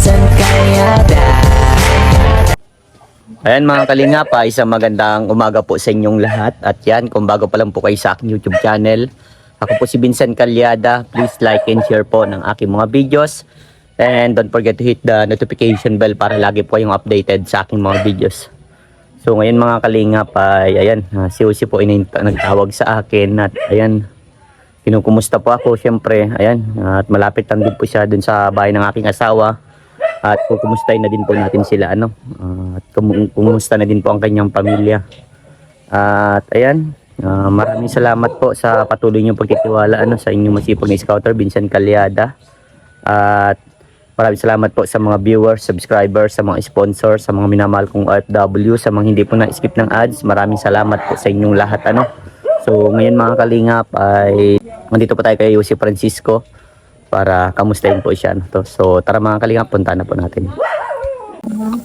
Vincent Calyada. Ayan mga kalingap, isang magandang umaga po sa inyong lahat. At yan, kung bago pa lang po kayo sa aking YouTube channel, ako po si Vincent Calyada. Please like and share po ng aking mga videos. And don't forget to hit the notification bell para lagi po kayong updated sa aking mga videos. So ngayon mga kalingap, ayan, si Uzi po nagtawag sa akin. At ayan, kinukumusta po ako syempre. Ayan, at malapit lang din po siya dun sa bahay ng aking asawa. At kukumustahin na din po natin sila at kumusta na din po ang kanyang pamilya. At ayan, maraming salamat po sa patuloy niyong pagtitiwala sa inyong masipag na scouter Vincent Calyada. At maraming salamat po sa mga viewers, subscribers, sa mga sponsors, sa mga minamahal kong OFW, sa mga hindi po na-skip ng ads. Maraming salamat po sa inyong lahat So ngayon mga kalingap ay nandito po tayo kay Jose Francisco para kamustahin po siya. So tara mga kalingap, punta na po natin.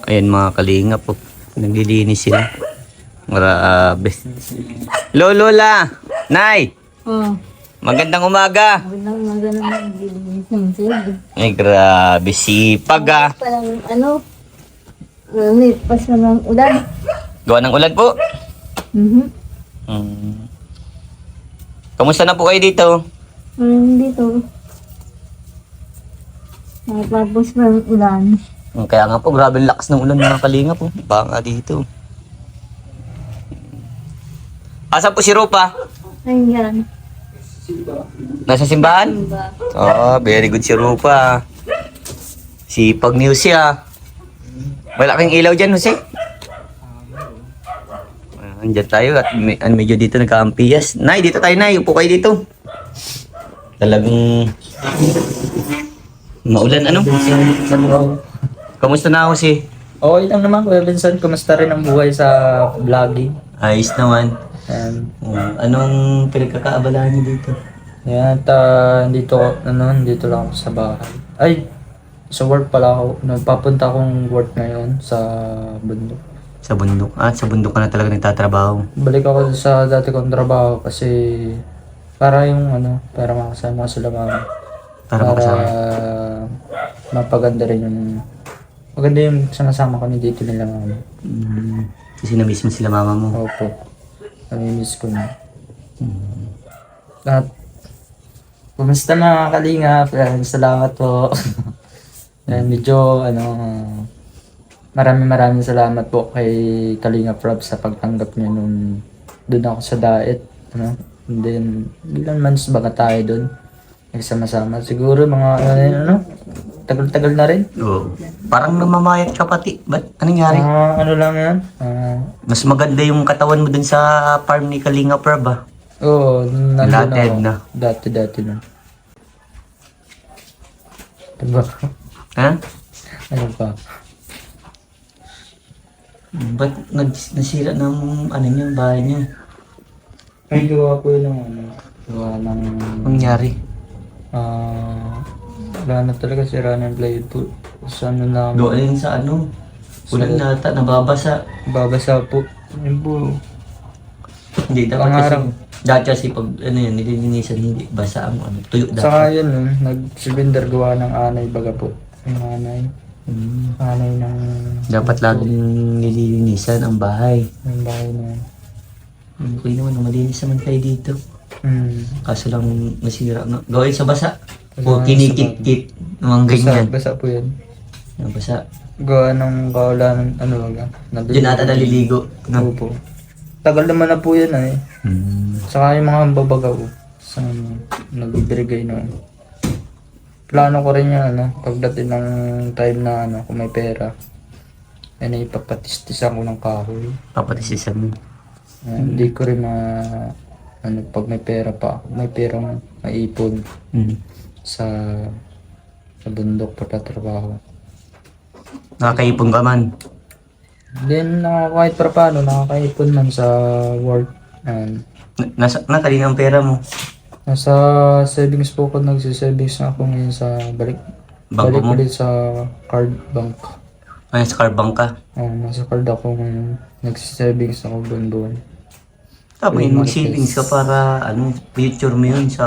Ayan mga kalingap po, naglilinis sila. Grabe. Lola, Nay, magandang umaga. Magandang umaga naman, Vincent. Ay grabe, sipag Parang pas na ng ulan. Gawa ng ulan po. Kamusta na po kayo dito? Dito. Tapos ng ulan. Kaya nga po, grabe ang lakas ng ulan mga kalingap po. Baka dito. Asa po si Rupa? Ayan. Nasa simbahan? Oo, very good si Rupa. Sipag ni Jose Wala kang ilaw dyan, Jose? Andyan tayo at medyo dito nagka-ampiyas. Nay, dito tayo, Nay. Upo kayo dito. Talagang maulan, Kamusta na ako Okay lang naman, Kuya Vincent. Kumusta rin ang buhay sa vlogging? Ayos naman. And, Anong pinagkakaabalahan niyo dito? yan, dito lang ako sa bahay. Ay, sa work pala ako. Papunta akong work ngayon sa bundok. Sa bundok. Sa bundok ka na talaga nagtatrabaho. Balik ako sa dati kong trabaho kasi para para makasama ko sila mama. Para makasama. Mapaganda rin maganda yung sinasama kami dito nila mama. Kasi na-miss mo sila mama mo. Opo. Namimiss ko na. At kumusta na kalingap? Salamat po. Medyo maraming salamat po kay Kalingap Rob sa pagtanggap niya nung doon ako sa diet. And then, ilan months ba tayo doon? Nagsama-sama. Siguro mga tagal-tagal na rin. Oo. Parang namamayat ka pati. Ba't? Anong nangyari? Lang yan? Mas maganda yung katawan mo dun sa farm ni Kalingap Rob Oo, nandun Dati ako. na. Dati na. Diba? Ha? Ano pa? Ba't nasira ng niyo, bahay niyo? Ay, gawa ko yun gawa ng... Anong nangyari? Wala na talaga sira ng plywood. Sa na... Doon sa ulan nata, nababasa. Babasa po. Yun po. Hindi, dapat Pangarang. kasi pag nililinisan, hindi basa ang tuyo dapat. Saka yun, nag-cylinder gawa ng anay baga po. Yung anay. Anay ng... Dapat laging nililinisan ang bahay. Yung bahay na yun. Okay naman, malinis naman kayo dito. Kaso lang nasira. Gawin sa basa. O kinikit-kit. Mga ganyan. Basa po yan. Basa. Gawa ng kaulan, baga. Diyan ata naliligo. Opo. Tagal naman na po yan Saka yung mga babagaw. Sa nagbibigay plano ko rin yan, pagdating ng time na kung may pera, ay ipapatistisang ko ng kahoy. Papatisisan mo. Hindi ko rin pag may pera pa, may perang maipon sa bundok pagtatrabaho. Nakakaipon ka man. Then, kahit para paano, nakakaipon man sa work. Kanina ang pera mo. Nasa savings po ako, nagsisavings na ako ngayon sa balik Bangko mo? ulit sa card bank. Ay, sa carbang ka. Nasa card ako ngayon, nagsisavings ako buwan-buwan. Tapos mag-savings ka para future mo yun sa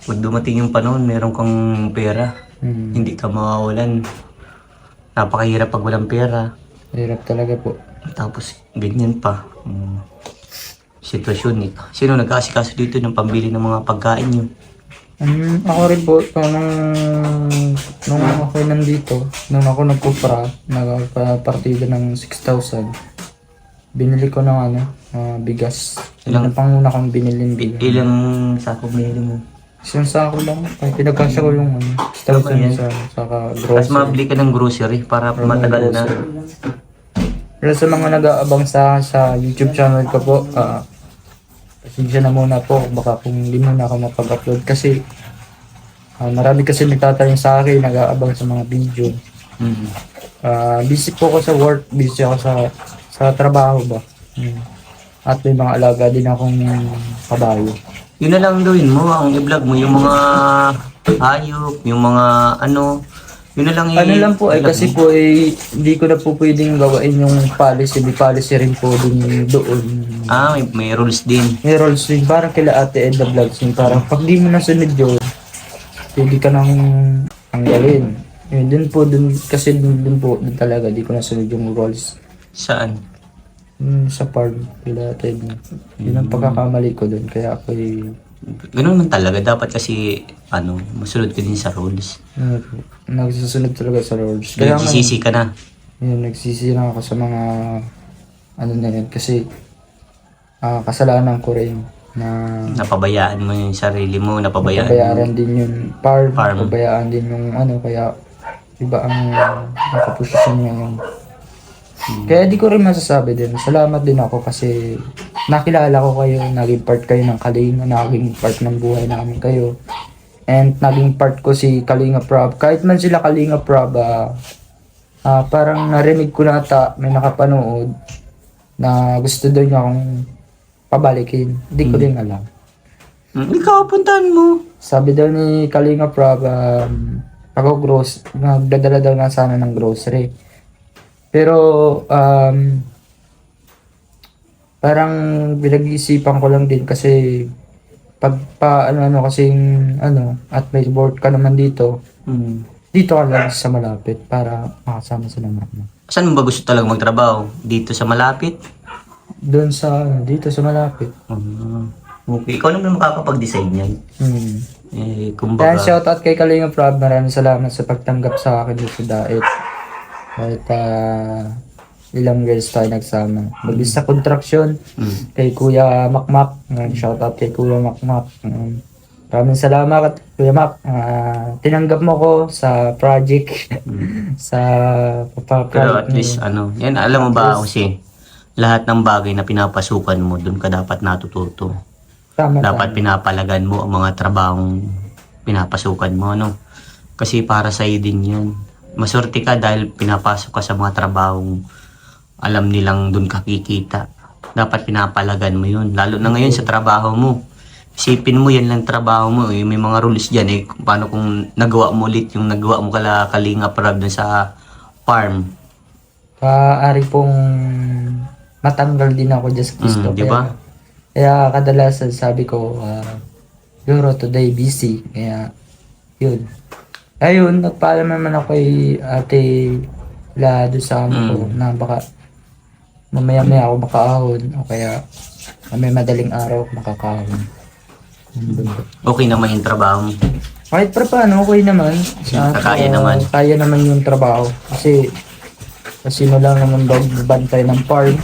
pag dumating yung panahon, meron kang pera. Hindi ka mawawalan. Napakahirap pag walang pera. Hirap talaga po. Tapos, ganyan pa. Sitwasyon eh. Sino nag-aasikaso dito ng pambili ng mga pagkain nyo? Ako rin po, nung ako nandito, nung ako nagpupra, nagpartida ng 6,000, binili ko ng bigas. Ilang pang una kong binili bigas. Ilang sako binili mo? Isang sako lang. Ay, pinagkasya ko yung 6,000 sa Tapos grocery. mabili ka ng grocery para matagal na. Pero sa mga nag-aabang sa YouTube channel ko po, pasensya na muna po baka kung hindi muna ako mapag-upload kasi marami kasi nagtatanong sa akin, nag-aabang sa mga video. Busy po ako sa work, busy ako sa trabaho ba. At may mga alaga din akong kabayo. Yun na lang gawin mo, ang i-vlog mo yung mga hayop, yung mga yun na lang Ano lang po kasi po hindi ko na po pwedeng gawain yung policy, may policy rin po din doon. may rules din. May rules din, parang kila Ate Edna Vlogs din, parang pag di mo nasunod yun, pwede ka nang tanggalin. Yun, dun kasi dun talaga, di ko nasunod yung rules. Saan? Sa farm, kila Ate Edna. Yun ang pagkakamali ko dun, kaya ako Ganun man talaga. Dapat kasi, masunod ka din sa rules. nagsusunod talaga sa rules. Kaya Nagsisisi ka na. yun, nagsisi na ako sa mga na yun, kasi kasalanan ko rin na Napabayaan mo yung sarili mo, napabayaan napabayaan din yung farm, Farm. napabayaan din yung kaya iba ang nakaposisyon niya yung kaya di ko rin masasabi din. Salamat din ako kasi nakilala ko kayo, naging part kayo ng Kalinga, naging part ng buhay namin kayo. And naging part ko si Kalinga Prab. Kahit man sila Kalinga Prab, parang narinig ko na may nakapanood na gusto daw niya akong pabalikin. Hindi ko din alam. Ikaw, puntahan mo. Sabi daw ni Kalinga Prab, nagdadala daw na sana ng grocery. Pero parang pinag-iisipan ko lang din kasi at may work ka naman dito. Dito ka lang sa malapit para makasama sa naman. Saan mo ba gusto talaga magtrabaho? Dito sa malapit? Dito sa malapit. Okay, ikaw naman makakapag-decide yan. Kaya Kumbaga, shoutout kay Kalinga Prab, maraming salamat sa pagtanggap sa akin dito sa Daet. Kahit ilang years tayo nagsama. Mag-is sa construction, kay Kuya Makmak. Shoutout kay Kuya Makmak. Maraming salamat Kuya Mak. Tinanggap mo ko sa project. sa pero at least, yan, alam mo ba kasi, lahat ng bagay na pinapasukan mo, doon ka dapat natututo. Dapat pinapalagan mo ang mga trabahong pinapasukan mo, Kasi para sa'yo din yun. Maswerte ka dahil pinapasok ka sa mga trabahong alam nilang doon ka kikita. Dapat pinapalagan mo yun. Lalo na ngayon sa trabaho mo. Isipin mo yan lang trabaho mo. May mga rules dyan. Paano kung nagawa mo ulit yung nagawa mo Kalinga Prab dun sa farm. Paari pong matanggal din ako dyan sa Cristo. Di ba? Kaya kadalasan sabi ko, Euro today busy. Kaya yun. Ayun, nagpaalam naman ako kay Ate Lado sa ko na baka mamaya ako makaahon o kaya may madaling araw makakahon. Okay naman yung trabaho mo. Kahit pa paano, okay naman. Kaya naman. Kaya naman yung trabaho. Kasi sino lang naman bantay ng farm.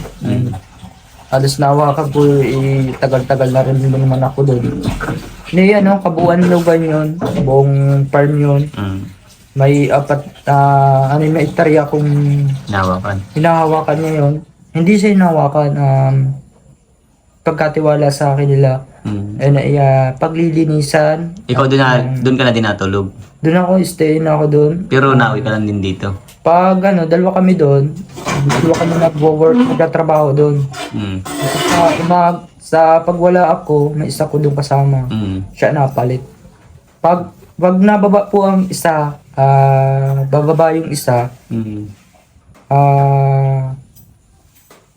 Alas nawakan ko, tagal-tagal na rin naman ako doon. Hindi, kabuuan lugan yun. Buong farm yun. May may hektarya akong hinahawakan niya yun. Hindi siya hinahawakan. Pagkatiwala sa akin nila. Paglilinisan. Ikaw doon ka na din natulog? Doon ako, stay na ako doon. Pero nauwi ka lang din dito? Pag dalawa kami doon. Dalawa kami nag-work, nagtatrabaho doon. Sa pag wala ako, may isa ko doon kasama. Siya napalit. Pag nababa po ang isa, bababa yung isa,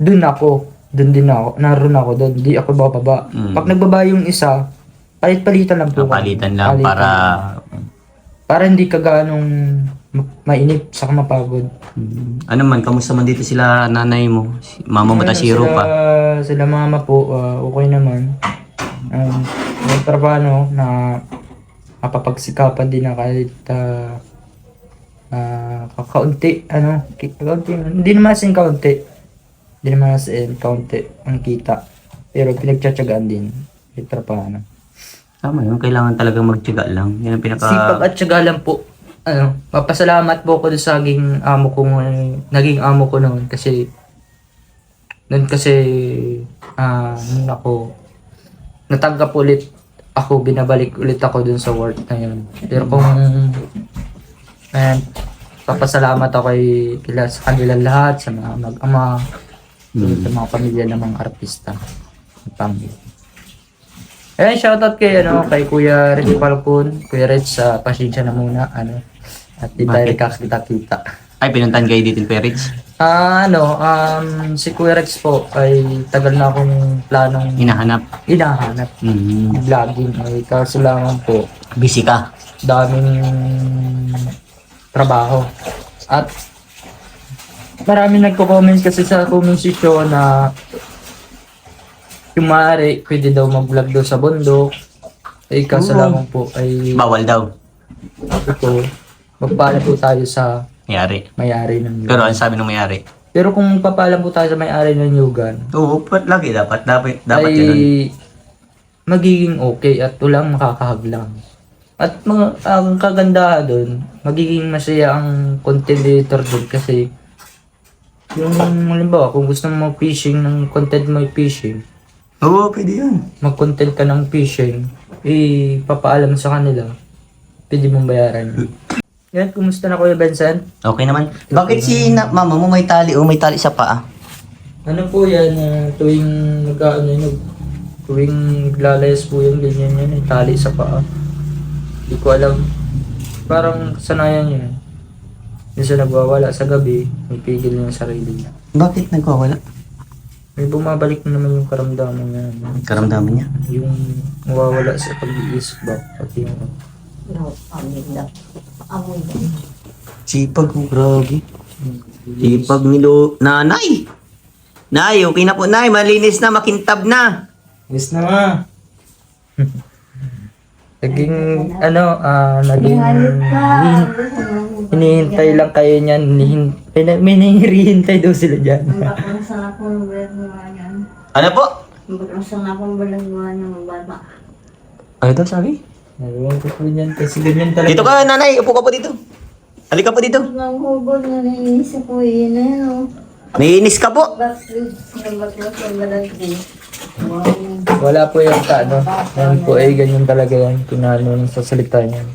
doon din ako, naroon ako doon, di ako bababa. Pag nagbaba yung isa, palit-palitan lang po. Palitan lang para para hindi ka ganong mainip, saka mapagod. Ano man, kamusta man dito sila nanay mo? Mama mo ta si sila, pa. sila mama po, okay naman. May trabaho na mapapagsikapan din na kahit kakaunti, kaunti, hindi naman as in kaunti. Hindi naman as in kaunti ang kita. Pero pinagtsatsagaan din. May trabaho. Tama yun, kailangan talagang magtiyaga lang. Yan ang Sipag at tiyaga lang po. Papasalamat po ako sa naging amo ko naging amo ko noon kasi nung ako natanggap ulit ako, binabalik ulit ako dun sa work na yun. Pero kung papasalamat ako sa kanilang lahat, sa mga mag-ama, sa mga pamilya ng mga artista. Ayan, shoutout kay Kuya Rich Falcon, Kuya Rich, pasensya na muna, at di tayo kakita-kita. Ay, pinuntahan kayo dito in Perich? Si Kuya Rex po ay tagal na akong planong Hinahanap. vlogging. Kaso lang po, Busy ka. daming trabaho. At marami nagko-comment kasi sa comment section na yung maaari, pwede daw mag-vlog daw sa bundok. Kaso lang po ay Bawal daw. ito, magpala po tayo sa Mayari. ng Pero ang sabi ng mayari? Pero kung papalam po tayo sa may-ari ng Yugan, Oo, lagi dapat ay yun. magiging okay at walang makakahaglang. At ang kagandahan doon, magiging masaya ang content creator doon kasi yung halimbawa, kung gusto mo mag-fishing ng content mo ay fishing, Oo, pwede yun. mag-content ka ng fishing, papaalam sa kanila, pwede mong bayaran. Yan, kumusta na Kuya Benson? Okay naman. Bakit si mama mo may tali sa paa? Ano po yan, tuwing tuwing naglalayas po yan, ganyan yan, tali sa paa. Hindi ko alam. Parang sanayan yun. Minsan nagwawala sa gabi, may pigil niya yung sarili niya. Bakit nagwawala? May bumabalik na naman yung karamdaman niya. Karamdaman niya. Yung mawawala sa pag-iisip ba, pati yung Sipag mo, grabe. Sipag ni Nanay! Nay, okay na po, Nay. Malinis na, makintab na. yes na nga. Naging hinihintay lang kayo niyan. May hinihintay daw sila dyan. Bakasan akong balagwa yan. Ano po? Bakasan akong balagwa ng bata. Ano daw sabi? Nagawa ko po yan kasi ganyan talaga. Dito ka, Nanay. Upo ka po dito. Halika po dito. Nang hubog na naiinis ako yun na Naiinis ka po. Bakit ng balagwa. Wala po yung yan po ay ganyan talaga yan. Kung ano sa salita niya.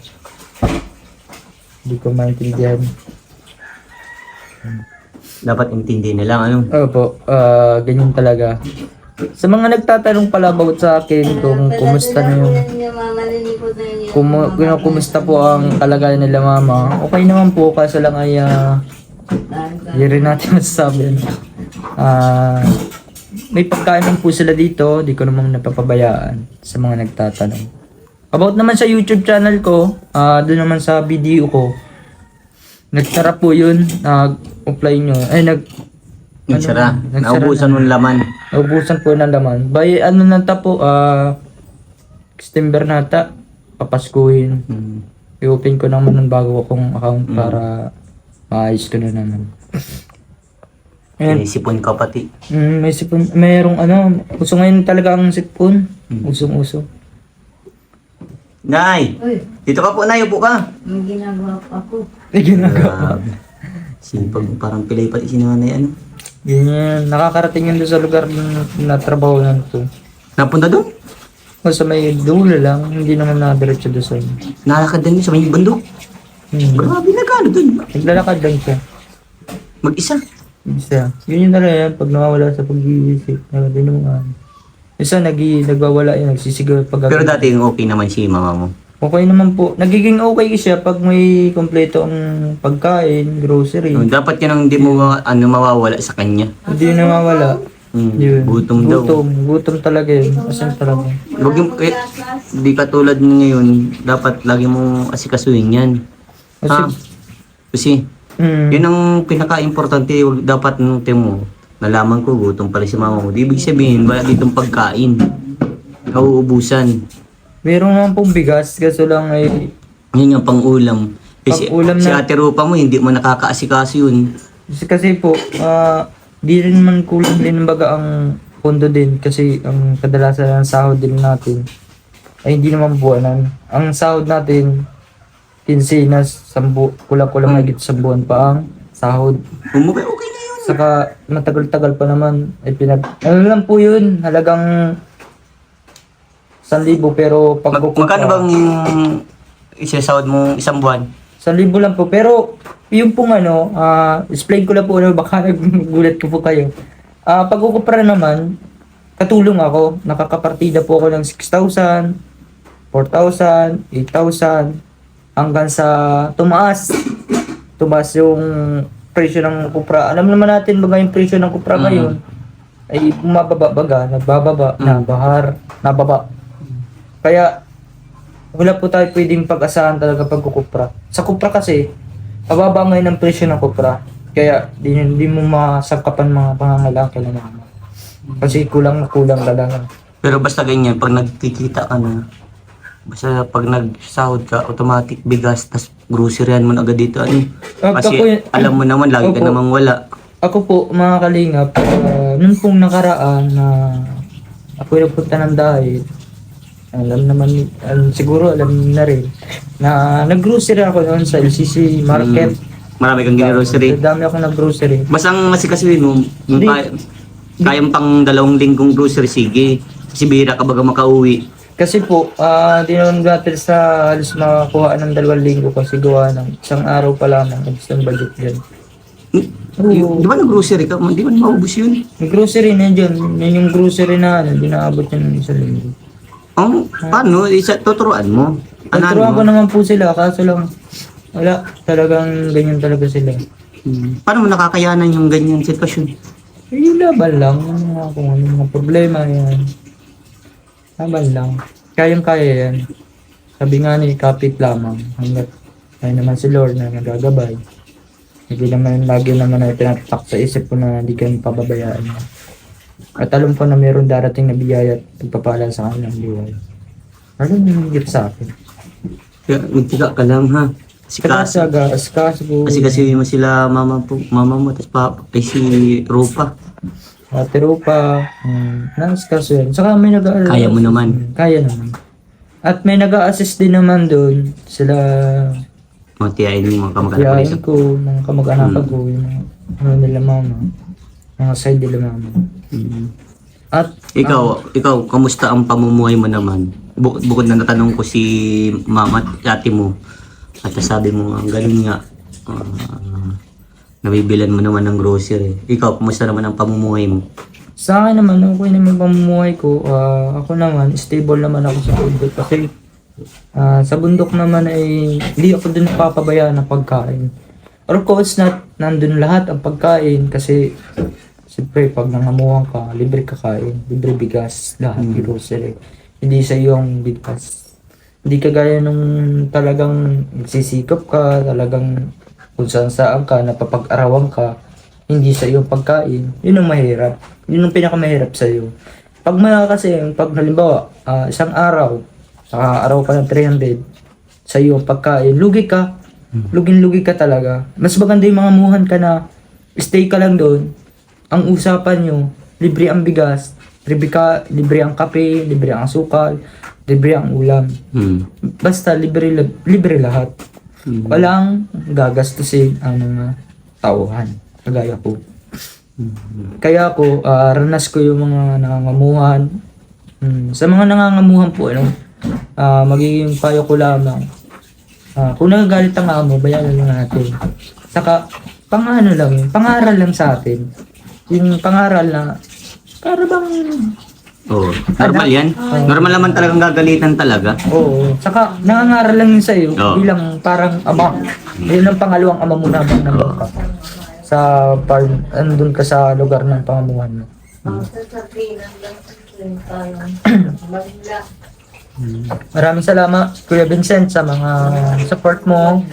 Hindi ko maintindihan. Dapat intindihin nila, ano? Opo, ganyan talaga. Sa mga nagtatanong pala about sa akin kung kumusta na yung kumusta po ang kalagayan nila mama, okay naman po kaso lang ay hindi rin natin masasabi. May pagkain lang po sila dito, di ko naman napapabayaan sa mga nagtatanong. About naman sa YouTube channel ko, doon naman sa video ko, nagsara po yun, nag-apply nyo, Nagsara. nagsara Naubusan ng laman. Naubusan po ng laman. By po, September nata, papaskuhin. I-open ko naman ng bago akong account para maayos ko na naman. May sipon ka pati. May sipon, mayroong uso ngayon talaga ang sipon. Usong-uso. Nay! Uy, Dito ka po, Nay. Upo ka. may ginagawa pa ako. Ay, ginagawa. Sipag, parang pilay pati si Nanay, ano? Ganyan, nakakarating yun doon sa lugar na trabaho ko. Napunta doon? O sa may dulo lang, hindi naman nakadiretso doon sa Nalakad din sa may bundok. Grabe na gano'n doon. Naglalakad lang siya. Mag-isa. Isa. Yun yung talaga yan, pag nawawala sa pag-iisip. Hindi naman. Isa, nagwawala yan, nagsisigaw pag Pero dati yung okay naman si mama mo. okay naman po. Nagiging okay siya pag may kompleto ang pagkain, grocery. Dapat yun ang hindi mo mawawala sa kanya. Hindi nawawala. Yun. Gutom daw. Gutom talaga yun. Asin talaga. Huwag yung, di katulad ngayon, dapat lagi mong asikasuhin yan. Kasi, Ha? Kasi, yun ang pinaka-importante dapat nung temo. Nalaman ko, gutom pala si mama mo. Di ibig sabihin, wala ditong pagkain. Nauubusan. Meron naman pong bigas, kaso lang ay Yun yung pang-ulam. Kasi Pang-ulam si na- Ate Rupa mo, hindi mo nakakaasikaso yun. kasi po, di rin man kulang din baga ang pondo din kasi ang kadalasan ng sahod din natin ay hindi naman buwanan. Ang sahod natin, kinsinas, kulang-kulang higit sa buwan pa ang sahod. Okay, okay na yun. Saka matagal-tagal pa naman ay ano lang po yun, halagang 1,000 pero pag Magkano bang yung isasahod mo isang buwan? 1,000 lang po. Pero yung pong explain ko lang po baka nagulat ko po kayo. Pag ukupra naman, katulong ako. Nakakapartida po ako ng 6,000, 4,000, 8,000 hanggang sa tumaas. Tumaas yung presyo ng kupra. Alam naman natin baga yung presyo ng kupra ngayon ay bumababa baga, nagbababa, nababa. Kaya wala po tayo pwedeng pag-asahan talaga pag kukupra. Sa kupra kasi, mababa ngayon ang presyo ng kupra. Kaya hindi mo masangkapan mga pangangailangan kailan naman. Kasi kulang na kulang talaga. Pero basta ganyan, pag nagkikita ka na, basta pag nagsahod ka, automatic bigas, tas groceryan mo na agad dito. Ano? Kasi alam mo naman, lagi ka Opo. namang wala. Ako po, mga kalingap, nung pong nakaraan na ako nagpunta ng dahil, alam naman, siguro alam na rin, na nag-grocery ako noon sa LCC Market. Marami kang gine-grocery. Dami ako nag-grocery. Basta ang masikasuhin mo, yung Di- kayang pang 2 linggong grocery, sige. Kasi bihira ka baga makauwi. Kasi po, di naman natin sa halos makakuha ng 2 linggo kasi gawa ng isang araw pa lamang, isang budget yan. Di ba nag-grocery ka? Di ba maubos yun? Yung grocery na dyan, yun yung grocery na hindi naabot yun ng isang linggo. Paano? Tuturuan mo. Nagturuan ko naman po sila, kaso lang, wala, talagang ganyan talaga sila. Paano mo nakakayanan yung ganyan sitwasyon? Yung laban lang, yung mga kung ano mga problema yan. Laban lang. Kayang-kaya yan. Sabi nga ni, kapit lamang. Hanggat tayo naman si Lord na nagagabay. Hindi naman, lagi naman ay tinatak sa isip ko na hindi ka pababayaan. At alam ko na mayroon darating na biyaya at pagpapala sa kanilang buhay. Ano yung higit sa akin? Kaya magtiga ka lang ha. Askas po. Kasi mo sila mama mo, tapos ay si Rupa. Ate Rupa, na-askas yun. Saka may Kaya mo naman. Kaya naman. At may nag-a-assist din naman doon. Sila, Mga tiyain mo, mga kamag-anak mo tiyahin isa. ko, mga kamag-anak ko, yung ano nila mama. Mga side nila mama. At Ikaw, kamusta ang pamumuhay mo naman? Bukod na natanong ko si mama at ate mo. At sabi mo, ang galing nga. Nabibilan mo naman ng grocery. Ikaw, kamusta naman ang pamumuhay mo? sa akin naman, okay naman yung pamumuhay ko. Ako naman, stable naman ako sa bundok. Kasi sa bundok naman ay hindi ako dun papabayaan ng pagkain. Of course, nandun lahat ang pagkain kasi siyempre pag nangamuhan ka, libre kakain, libre bigas, lahat grocery. Hindi sa yung bigas. Hindi kagaya nung talagang nagsisikap ka, talagang kung saan ka, napapag-arawan ka, hindi sa iyong pagkain. Yun ang mahirap. Yun ang pinakamahirap sa iyo. Pag pag halimbawa, isang araw, araw ka ng 300, sa iyong pagkain, lugi ka. Lugin-lugi ka talaga. Mas maganda yung mga muhan ka na stay ka lang doon. Ang usapan nyo, libre ang bigas, libre ang kape, libre ang asukal, libre ang ulam. Basta libre lahat. Walang gagastusin ang mga tauhan. Kagaya ko. Kaya ako, ranas ko yung mga nangangamuhan. Sa mga nangangamuhan po, magiging payo ko lamang. Kung nagagalit ang amo, bayaran lang natin. Saka, pangaral lang sa atin. Yung pangaral na, para bang... Oo. Normal yan. Normal naman talagang gagalitan talaga. Oo. Saka, nangangaral lang yun sa'yo. Oo. Bilang parang ama. Yun ang pangalawang ama mo naman nandun ka. Sa farm, andun ka sa lugar ng pangamuhan mo. Sasabihin lang tayo. Bagla. Maraming salamat, Kuya Vincent, sa mga support mo.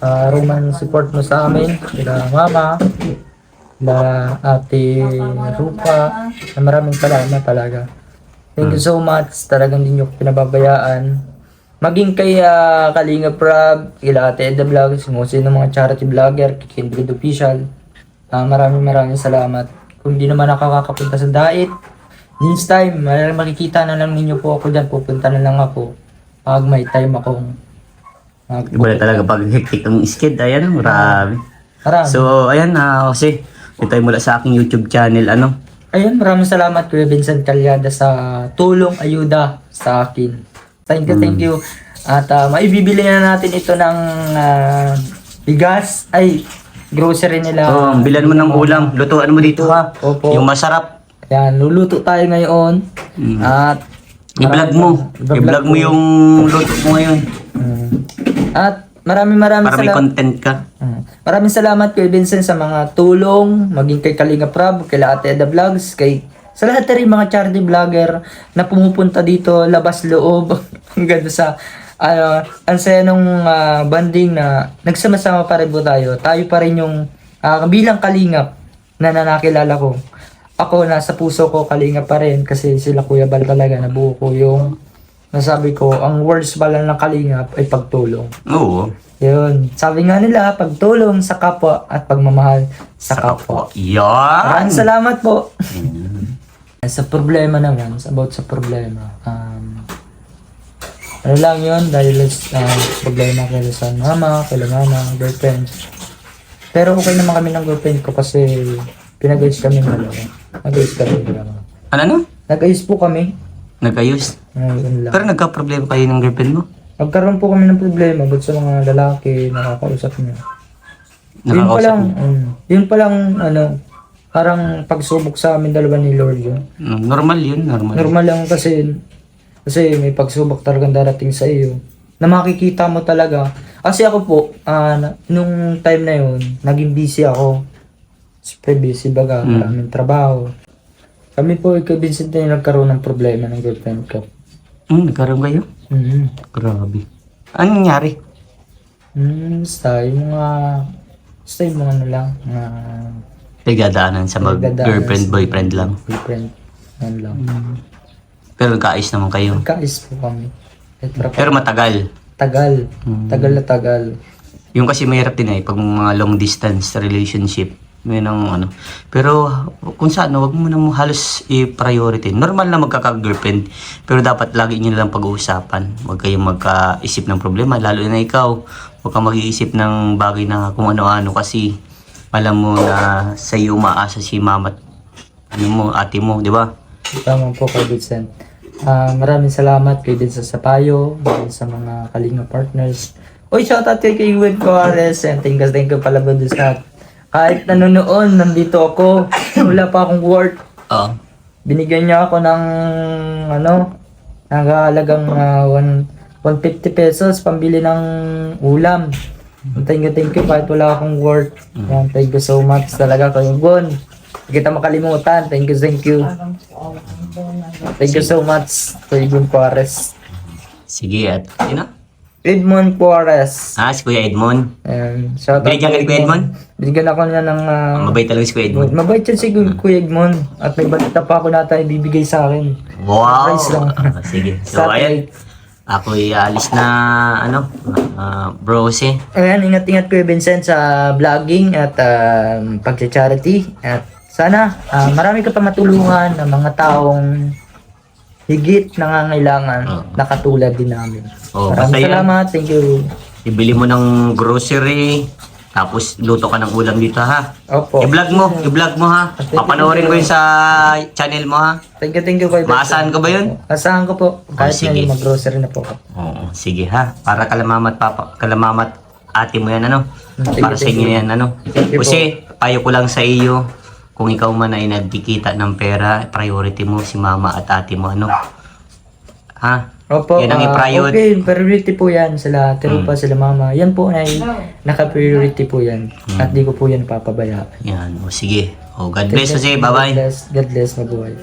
Roman support mo sa amin, kila mama, kila ate Rupa, na maraming salamat talaga. Thank you so much, talagang hindi nyo pinababayaan. Maging kay Kalinga Prab, kila ate Edda Vlogs, kung sino mga charity vlogger, kay Kindred Official, maraming salamat. Kung hindi naman nakakapunta sa diet, this time, makikita na lang ninyo po ako dyan, pupunta na lang ako pag may time akong Iba na talaga pag hectic ang skid. Ayan, marami. Marami. So, ayan na kasi ito ay mula sa aking YouTube channel. Ayun, maraming salamat Kuya Vincent Calyada sa tulong, ayuda sa akin. Thank you. At maibibili na natin ito ng bigas, grocery nila. Bilan mo ng ulam. Lutuan mo dito ha. Opo. Yung masarap. Yan, luluto tayo ngayon. At I-vlog mo. I-vlog mo yung luto mo ngayon. At maraming Para may salamat. content ka. Maraming salamat Kuya Vincent sa mga tulong, maging kay Kalinga Prab, kay Ate Edda Vlogs, sa lahat na rin mga charity vlogger na pumupunta dito, labas loob, hanggang sa ang saya nung banding na nagsama-sama pa rin po tayo. Tayo pa rin yung bilang Kalingap na nakilala ko. Ako, nasa puso ko Kalingap pa rin kasi sila Kuya Bal talaga, nabuo ko yung nasabi ko, ang words pala ng Kalingap ay pagtulong. Oo. Yun. Sabi nga nila, pagtulong sa kapwa at pagmamahal sa kapwa. Yan. Maraming salamat po. Sa problema naman, about sa problema. Ano lang yun, dahil problema kay sa mama, girlfriend. Pero okay naman kami ng girlfriend ko kasi pinag-ayos kami ng dalawa. Nag-ayos kami ng dalawa. Ano? Nag-ayos po kami. Nag-ayos? Yun lang. Pero nagka-problema kayo ng girlfriend mo? Nagkaroon po kami ng problema about sa mga lalaki, nakakausap niya. Yun pa lang, parang pagsubok sa amin dalawa ni Lord yun. Normal yun, normal. Normal lang kasi may pagsubok talagang darating sa iyo. Na makikita mo talaga. Kasi ako po, nung time na yun, naging busy ako. Super busy baga, maraming trabaho. Kami po, Kuya Vincent na nagkaroon ng problema ng girlfriend ko. Nagkaroon kayo? Grabe. Anong nangyari? Basta yung mga ano lang, Nagdadaanan sa mag-girlfriend, boyfriend lang. Boyfriend, ano lang. Pero nagkaayos naman kayo. Nagkaayos po kami. Pero matagal. Tagal. Tagal na tagal. Yung kasi mahirap din pag mga long distance relationship. May Pero kung saan, wag mo na halos i-priority. Normal na magkaka-girlfriend. Pero dapat lagi nyo lang pag-uusapan. Huwag kayong magkaisip ng problema. Lalo na ikaw. Huwag kang mag-iisip ng bagay na kung ano-ano kasi alam mo na sa iyo umaasa si mama at ate mo, di ba? Tama po kay Vincent. Maraming salamat kay Vincent sa payo, sa mga Kalinga partners. Uy, shoutout kay Wed Coares and thank you pala ba doon sa kahit nanonoon, nandito ako. Wala pa akong work. Binigyan niya ako ng nagahalagang 150 pesos pambili ng ulam. Thank you kahit wala akong work. Thank you so much talaga kayo Gon. Hindi kita makalimutan. Thank you. Thank you so much kay Gon Juarez. Sige, at Edmond Juarez. si Kuya Edmond. Shout out Binigyan ka ni Kuya Edmond? Binigyan ako niya ng Mabait talaga si Kuya Edmond. mabait yan si Kuya Edmond. At may balita pa ako na tayo ibibigay sa akin. Wow! Surprise lang. Sige. So, ayan. Ako'y alis na, bro, Ayan, ingat-ingat Kuya Vincent sa vlogging at pag-charity. At sana marami ka pa matulungan ng mga taong higit nangangailangan na katulad din namin. Maraming salamat. Thank you. Ibili mo ng grocery, tapos luto ka ng ulam dito, ha? Opo. I-vlog mo, ha? Papanoorin ko yun sa channel mo, ha? Thank you Kuya Vincent. Maasahan ka ba yun? Asahan ko po. Kahit sige. na mag-grocery na po ako. Oo, sige, ha? Para kalamamat ate mo yan, Para sa inyo yan, Thank you Kasi, payo ko lang sa iyo, kung ikaw man ay nagdikita ng pera, priority mo si mama at ate mo, Ha? Opo, Yan ang i-priority. okay, priority po yan sila Terupa, sila mama. Yan po ay naka-priority po yan. At di ko po yan papabayaan. Yan, sige. God bless, Jose. Bye-bye. God bless, mabuhay.